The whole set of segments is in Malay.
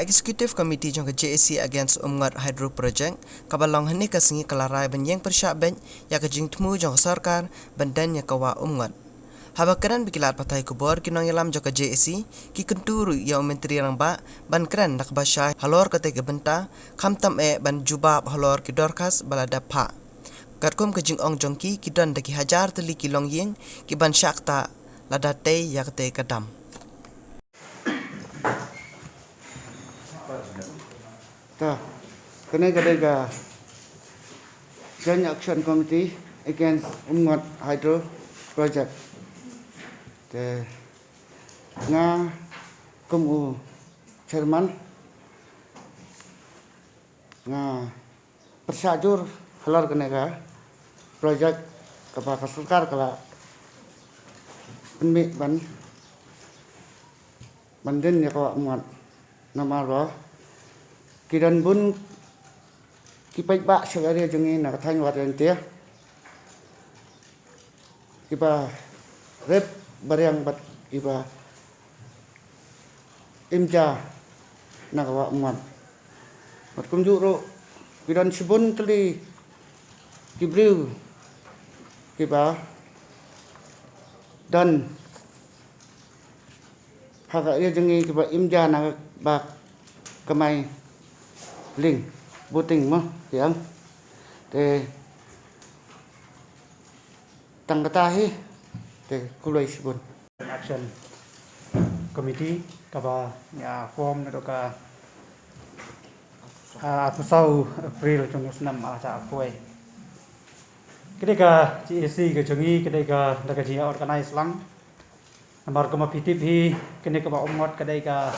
Executive Committee jong JSC against Umngat Hydro Project kabalong hani kasingi kalarai benyeng persyak ben ya kajing temu jong sarkar benden ya kawa Umngat. Habakaran bikilat patai kubor kinong yalam jong JSC ki kenturu ya menteri rangba ban kran nak basya halor kate gebenta kamtam ban jubab halor ki dorkas balada pa. Katkum kajing ong jongki kidon daki hajar teli kilong yeng ki ban syakta ladate ya kate kadam. Kene kadega Joint Action Committee against Umngat Hydro Project. Nga kumu chairman nga persajur halar kenega project kepada sarkar kala penmi bandin ya kawa Umngat nama roh kiran bun kipai bak segari jengi nak thain wat ente kipa rep bariang bat kipa imja nak wa Umngat mat kumjuro kiran sibun teli kibriu kipa dan haga ia jengi kipa imja nak bak kemai ling buting mo yang te tangkatahi te kulai sibun Action Committee kaba ya form nedoka pusau April jong senam aca kuai ketika GSC ke jongi ketika daga dia organize lang amar kama PTP kene kaba Umngat ketika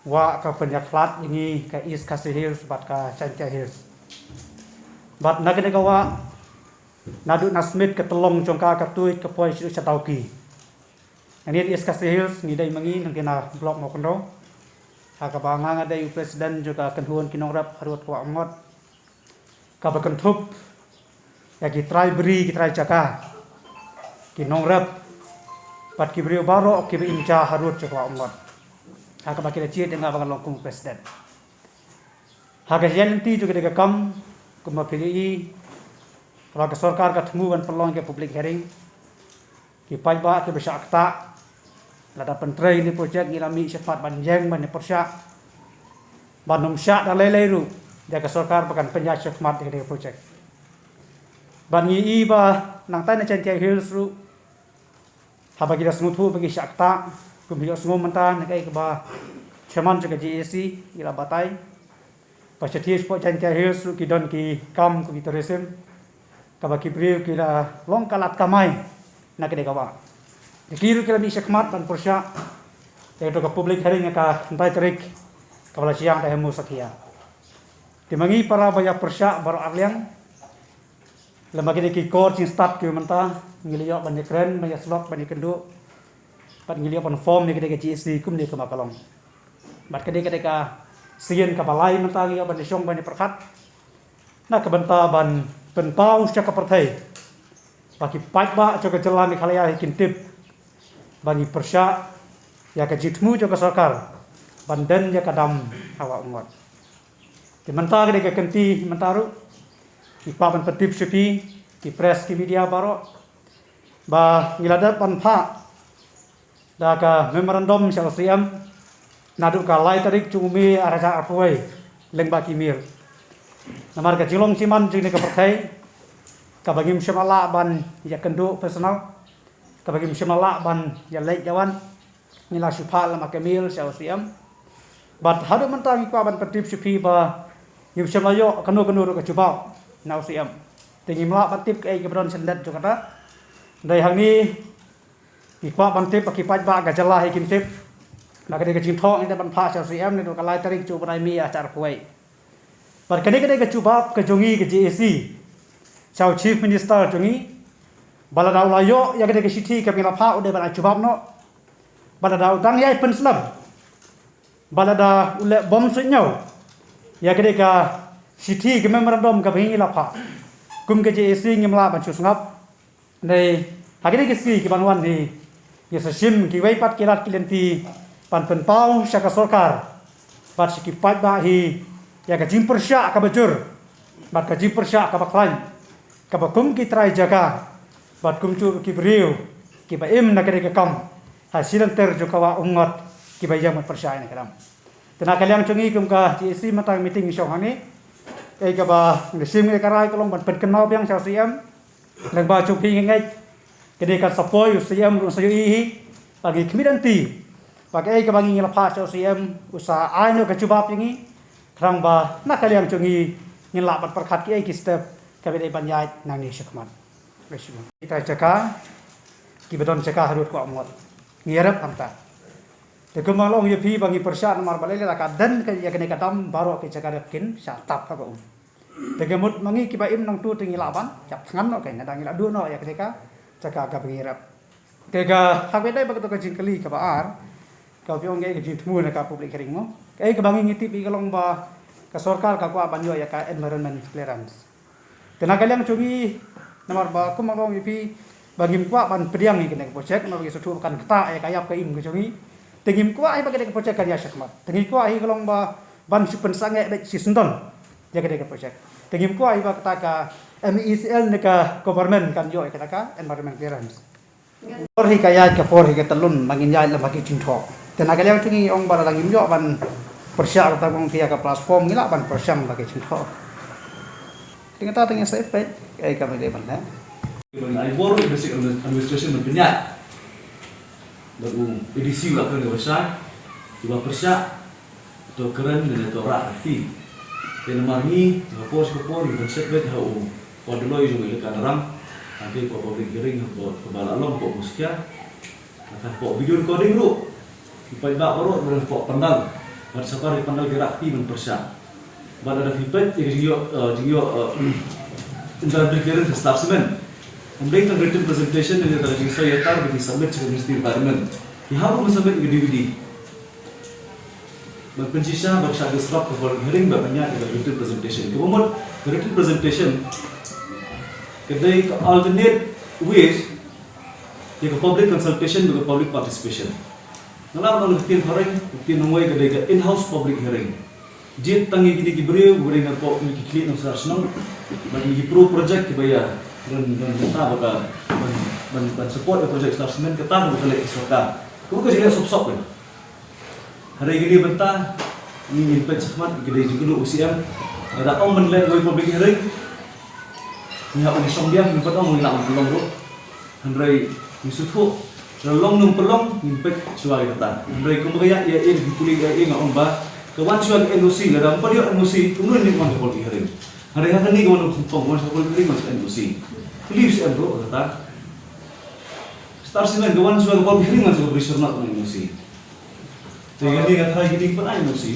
wa ka penyaklat ini ka East Khasi Hills bat ka Chantia Hills bat nagene ka wa nadu nasmit ke telong jongka ka tuit ke poi sidu chatauki ani East Khasi Hills ni dai mangi nang kena blok mo kondo ha ka banga dai presiden juga kenhuan kinongrap harut ka Umngat ka bakentup ya ki trai beri ki trai jaka kinongrap bat ki beri baro ki imja harut ka Umngat haka bakila cie dengan bangan longkung presiden. Haka nanti juga dengan kam kuma PDI kalau ke sarkar ka temu ban pelong ke public hearing ki pajba ke besyakta lada pentrei ni projek ngilami cepat banjeng ban persyak banum syak da leleru dia ke sarkar bakan penyak cepat dengan projek. Ban ngi ba nang tan Chantia Hills ru haba kita smutu bagi syakta kumbiyo semua mentah nakai keba chairman juga JSC ila batai pasati sport Chantia Hills ki don ki kam ki tourism kaba ki briu ki la long kalat kamai nakade kaba dikiru kila mi sekmat dan persya yaitu ke public hearing ka entai tarik kala siang dah hemu sakia dimangi para baya persya baru arliang lembaga ki kor cing start ki mentah ngiliyo banyak keren banyak slot banyak kenduk pat ngiliyo pan form ni ketika GSC kum ni ke makalong bat ketika sien ka balai mentang ya ban syong ban perkat na kebenta ban pentau cak pertai bagi patba cak jalan ni khalaya kintip bagi persya ya ka jitmu cak sarkar bandan ya kadam hawa Umngat di mentang ketika kenti mentaru di papan petip sepi di press di media baro ba ngilada pan pha daga memorandum SLCM nadu ka lai tarik cumi araja apuai lengba kimir namar ka jilong ciman jini ka pertai ka bagim syamala ban ya kendu personal ka bagim syamala ban ya lek jawan nila syupha lama kamil SLCM bat hadu mentang ka ban petip sepi ba yim syamayo kanu ka jubau na UCM tingi mla patip ka gebron sendat jokata dai hang ni ikwa bantip akipat ba gajalah ikin tip maka dia kecintong ini ban pha SLCM ni kalai tarik cu banai mi acar kuai par kene ke cubab ke jongi ke JSC chau chief minister jongi balada ulayo ya ke city ke mila pha ude ban cubab no balada udang yai penslam balada ule bom sunyau ya ke city ke memorandum ke bingi la pha kum ke JSC ngimla ban cu sngap nei hagene ke ski ke banwan ni ya sesim ki wei pat kilat kilenti pan penpau syaka sarkar bat sikipat ba hi ya ka jim persya ka bajur bat ka jim persya ka baklan ka bakum ki trai jaga bat kum chu ki briu ki ba im na ka kam hasilan ter jo ka wa ungot ki ba yang persya ni kadam tena kalian chungi kum ka GSC matang meeting isong hani ka ba ngesim ka rai kolong ban pen kenau biang chau siam nang ba chu pi ngai kedai ka sapoi siam ru sayu hi bagi kemidanti bagi ka bagi ngila pa chau siam usa aino ka chubap yangi krang ba na kalian chungi ngila bat perkhat ki ki step ka bedai banyai nang ni syakmat resimo kita caka ki bedon caka harut ko amot ngirap anta te kumang long yepi bagi persya nomor balele la kadan ka ya kene kadam baro ke caka kin sa tap ka ko te gemut mangi ki ba im nang tu tingi laban cap tangan no kai nadang ila du no ya kene ka caka ka ngirap te ka habedai bagat ka jingkeli ka baar ka piong ge jing tmu na ka public hearing mo kai ka bangi ngiti pi kalong ba ka sarkar ka kwa banyo ya ka environment clearance tenaga yang cungi nomor ba kumang long yepi bagi kwa ban pediang ni kene project no bagi sutu kan kata ya kayap ka im ke cungi tengim kwa ai bagi ke project kan ya syakmat tengi kwa ai kalong ba ban supen sange de si sundon ya ke project tengim kwa ai ba kata ka MECL ne ka government kan yo kata ka environment clearance por hi kaya ka por hi ka talun bangin ya la bagi cintho tenaga yang cungi ong ba langim yo ban persya ka bang pia ka platform ngila ban persyang bagi cintho tinggal ta tinggal safe ai ka mede ban Ai bor basic administration berpenyak. Baru edisi lah kena besar, dua persia atau keren dan atau rakyat. Dan marni, kapos di konsep bet hau. Pada lo juga ikan orang, nanti public hearing kebala long pok muskia, kata pok video recording lu. Ipai bak orang berapa pok pandal, pada siapa di pandal gerak ti men persia. Pada ada fipet, jingyo internal clearance establishment. Memberikan written presentation dan yang saya tar bagi submit ke Ministry Environment. Yang harus submit ke DVD. Berpencisa bersyak disrupt ke public hearing banyak dengan written presentation. Kemudian written presentation kedai ke alternate ways ke public consultation dengan public participation. Nalar tin hearing tin ngoi kedai ke in-house public hearing. Jit tangi gini kibriu beri ngapo mikikli nang sarasnong bagi pro project kebaya dan kita bakal support project establishment kita bakal isokan. Kamu kerja sop-sop kan? Hari ini bentah ini impact semat kedai juga UCM ada orang menilai dari public hearing. Ni orang Sombiang ni pada orang hilang pelong tu. Hari misutu long nung pelong impact suai kata. Hari kemudian ya ini dipulih ya ini orang bah kawan suai NOC ada apa dia NOC kemudian ni mana public hearing. Hari ini kawan kumpul kawan public hearing masuk NOC. Leaves and bro kata start sini gawan sudah public hearing masuk beri hormat dengan emosi. Jadi kata gini pun emosi.